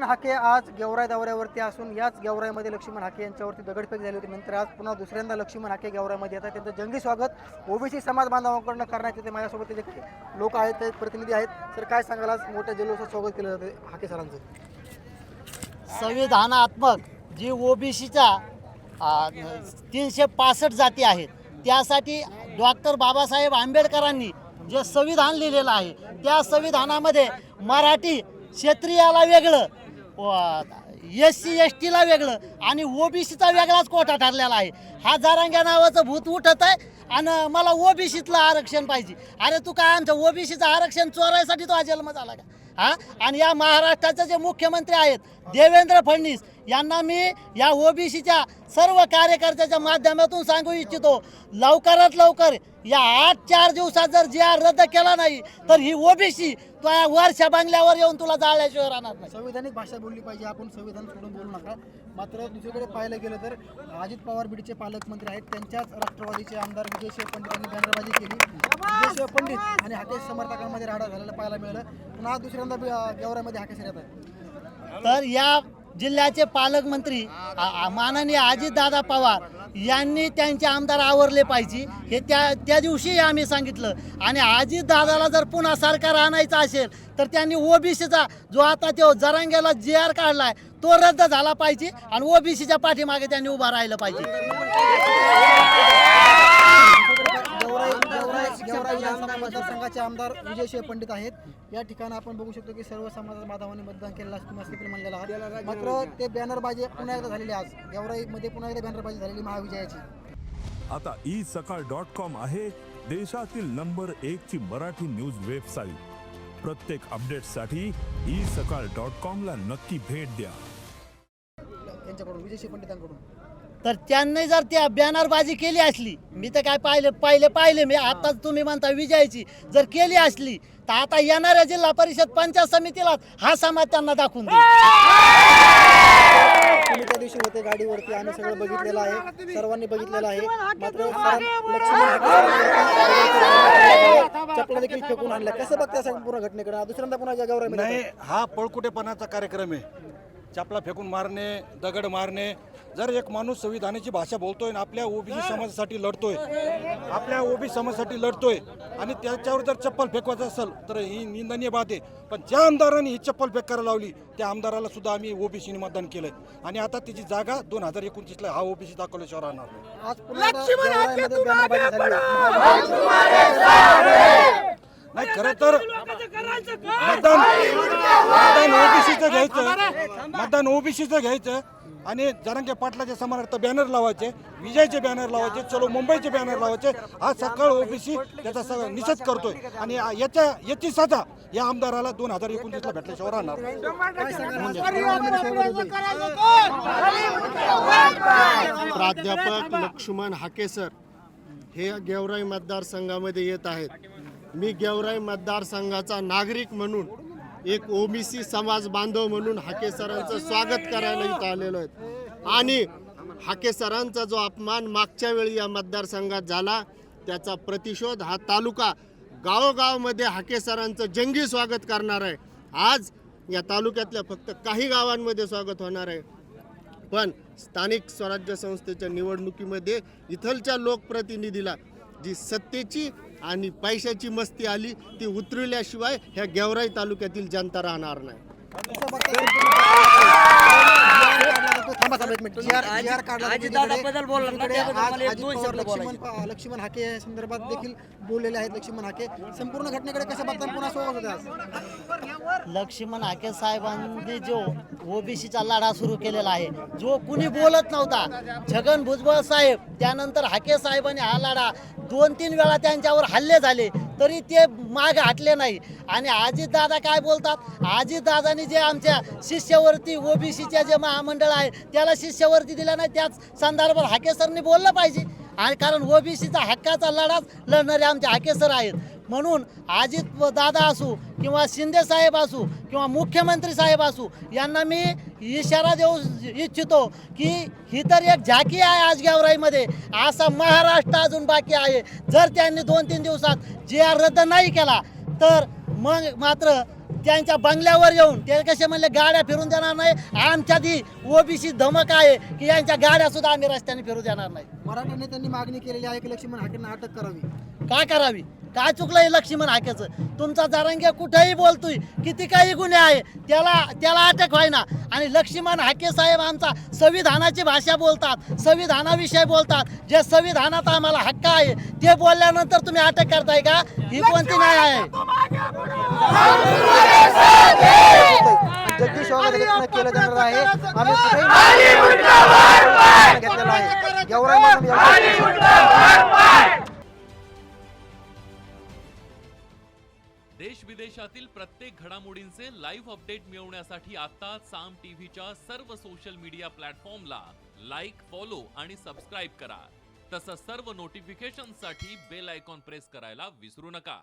लक्ष्मण हाके आज गेवराई दौऱ्यावरती असून याच गेवराईमध्ये लक्ष्मण हाके यांच्यावरती दगडफेक झाली होती. नंतर आज पुन्हा दुसऱ्यांदा लक्ष्मण हाके गेवराईमध्ये येतात. त्यांचं जंगी स्वागत ओबीसी समाज बांधवांकडून करण्यात येते. माझ्यासोबत ते लोक आहेत, ते प्रतिनिधी आहेत. सर, काय सांगाल, आज मोठ्या जल्लोषात स्वागत केलं जाते हाके सरांचं? संविधानात्मक जी ओबीसीच्या 365 जाती आहेत त्यासाठी डॉक्टर बाबासाहेब आंबेडकरांनी जे संविधान लिहिलेलं आहे त्या संविधानामध्ये मराठी क्षेत्रियाला वेगळं, SC STला वेगळं आणि ओबीसीचा वेगळाच कोटा ठरलेला आहे. हा जरांग्या नावाचं भूत उठत आहे आणि मला ओबीसीतलं आरक्षण पाहिजे. अरे तू काय आमच्या ओबीसीचं आरक्षण चोरायसाठी तो हा जन्म झाला का? हा, आणि या महाराष्ट्राचे जे मुख्यमंत्री आहेत देवेंद्र फडणवीस यांना मी या ओबीसीच्या सर्व कार्यकर्त्याच्या माध्यमातून सांगू इच्छितो, लवकरात लवकर या 8-4 दिवसात जर GR रद्द केला नाही तर ही ओबीसी तो या वर्षा बंगल्यावर येऊन तुला जाळल्याशिवाय राहणार नाही. संविधानिक भाषा बोलली पाहिजे, आपण संविधान सोडून बोलू नका. मात्र दुसरीकडे पाहायला गेलं तर अजित पवार बीडचे पालकमंत्री आहेत, त्यांच्याच राष्ट्रवादीचे आमदार विजयशिव पंडित यांनी बॅनरबाजी केली. विजयशिव पंडित आणि हाके समर्थकांमध्ये राडा झालेला पाहायला मिळालं. पुन्हा दुसऱ्यांदा गेवराईमध्ये हाके सर येतात. तर या जिल्ह्याचे पालकमंत्री माननीय अजितदादा पवार यांनी त्यांचे आमदार आवरले पाहिजे हे त्या दिवशी आम्ही सांगितलं. आणि अजितदादाला जर पुन्हा सरकार आणायचं असेल तर त्यांनी ओबीसीचा जो आता तो जरांग्याला GR काढलाय तो रद्द झाला पाहिजे आणि ओबीसीच्या पाठीमागे त्यांनी उभा राहिलं पाहिजे. गेवराई विधानसभा मतदारसंघाचे आमदार विजयशिव पंडित आहेत. या ठिकाणी आपण बघू शकतो की सर्व समाज बांधवांनी मतदान केलेलं असं म्हणलेलं आहे. मात्र ते बॅनरबाजी पुन्हा एकदा झालेली, आज गेवराईमध्ये पुन्हा एकदा बॅनरबाजी झालेली महाविजयाची. आता isakal.com आहे देशातील नंबर 1 ची मराठी न्यूज वेबसाईट. प्रत्येक अपडेटसाठी isakal.com ला नक्की भेट द्या. त्यांच्याकडून विजयशिव पंडितांकडून तर त्यांनी जर त्या बॅनरबाजी केली असली, मी तर काय पाहिले मी आता तुम्ही म्हणता विजयाची जर केली असली तर आता येणाऱ्या जिल्हा परिषद पंचायत समितीला हा समाज त्यांना दाखवून देईल. तुम्ही त्या दिवशी होते गाडीवरती, आम्ही सगळं बघितलेलं आहे, सर्वांनी बघितलेलं आहे. मात्र चपला देखील फेकून आणल्या. कसं बघता संपूर्ण घटनेकडे? दुसऱ्यांदा पुन्हा गेवराईमध्ये नाही, हा पळकुटेपणाचा कार्यक्रम आहे. चपला फेकून मारणे, दगड मारणे. जर एक माणूस संविधानाची भाषा बोलतोय आणि आपल्या ओबीसी समाजासाठी लढतोय, आणि त्याच्यावर जर चप्पल फेकवायचं असेल तर ही निंदनीय बात आहे. पण ज्या आमदारांनी ही चप्पल फेक करायला लावली त्या आमदाराला सुद्धा आम्ही ओबीसीने मतदान केलंय आणि आता तिची जागा 2029ला हा ओबीसी दाखवल्याशिवाय राहणार नाही. आज पुन्हा गेवराईमध्ये बॅनरबाजी झाली. नाही, खरं तर मतदान ओबीसीचं घ्यायचं आणि जरांगे पाटलाच्या समानार्थ बॅनर लावायचे, विजयचे बॅनर लावायचे, चलो मुंबईचे बॅनर लावायचे. हा सकाळ ओबीसी त्याचा निषेध करतोय आणि याची सजा या आमदाराला 2029ला भेटल्याशिवाय राहणार. प्राध्यापक लक्ष्मण हाके सर हे गेवराई मतदारसंघामध्ये येत आहेत. मी गेवराई मतदारसंघाचा नागरिक म्हणून, एक ओबीसी समाज बांधव म्हणून हाके सरांचं स्वागत करायला इथं आलेलो आहेत. आणि हाके सरांचा जो अपमान मागच्या वेळी या मतदारसंघात झाला त्याचा प्रतिशोध हा तालुका गावोगावमध्ये हाके सरांचं जंगी स्वागत करणार आहे. आज या तालुक्यातल्या फक्त काही गावांमध्ये स्वागत होणार आहे, पण स्थानिक स्वराज्य संस्थेच्या निवडणुकीमध्ये इथलच्या लोकप्रतिनिधीला जी सत्तेची आणि पैशाची मस्ती आली ती उतरवल्याशिवाय ह्या गेवराई तालुक्यातील जनता राहणार नाही. लक्ष्मण हाके या संदर्भात देखील बोललेले आहेत. लक्ष्मण हाके संपूर्ण घटनेकडे कसं बघता पुन्हा सोबत होते? लक्ष्मण हाके साहेबांनी जो ओबीसीचा लढा सुरू केलेला आहे, जो कुणी बोलत नव्हता, छगन भुजबळ साहेब, त्यानंतर हाके साहेबांनी हा लढा 2-3 वेळा त्यांच्यावर हल्ले झाले तरी ते मागे हटले नाही. आणि अजितदादा काय बोलतात, अजितदादांनी जे आमच्या शिष्यवृत्ती ओबीसीच्या जे महामंडळ आहे त्याला शिष्यवृत्ती दिल्या नाही, त्याच संदर्भात हाके सरनी बोललं पाहिजे. आणि कारण ओबीसीचा हक्काचा लढाच लढणारे आमचे हाके सर आहेत. म्हणून अजित दादा असू किंवा शिंदे साहेब असू किंवा मुख्यमंत्री साहेब असू यांना मी इशारा देऊ इच्छितो की ही तर एक झाकी आहे आज गेवराईमध्ये, असा महाराष्ट्र अजून बाकी आहे. जर त्यांनी 2-3 दिवसात GR रद्द नाही केला तर मग मात्र त्यांच्या बंगल्यावर येऊन ते कसे म्हणले गाड्या फिरून देणार नाही, आमच्या ती ओबीसी धमक आहे की यांच्या गाड्या सुद्धा आम्ही रस्त्याने फिरू देणार नाही. मराठा नेत्यांनी मागणी केलेली आहे की लक्ष्मण हाकेंना अटक करावी. काय करावी? काय चुकलंय लक्ष्मण हाकेचं? तुमचा जरांगे कुठेही बोलतोय, किती काही गुन्हे आहे, त्याला अटक व्हायना. आणि लक्ष्मण हाके साहेब आमचा संविधानाची भाषा बोलतात, संविधानाविषयी बोलतात. जे संविधानात आम्हाला हक्क आहे ते बोलल्यानंतर तुम्ही अटक करताय का? ही कोणती न्याय आहे? जगदीश वगैरे केलं जाणार आहे. आम्ही कुठेही घेतलेला आहे. देश विदेशातील प्रत्येक घडामोडींचे लाईव्ह अपडेट मिळवण्यासाठी आता साम टीव्हीच्या सर्व सोशल मीडिया प्लॅटफॉर्मला लाईक, फॉलो आणि सबस्क्राईब करा. तसंच सर्व नोटिफिकेशनसाठी बेल आयकॉन प्रेस करायला विसरू नका.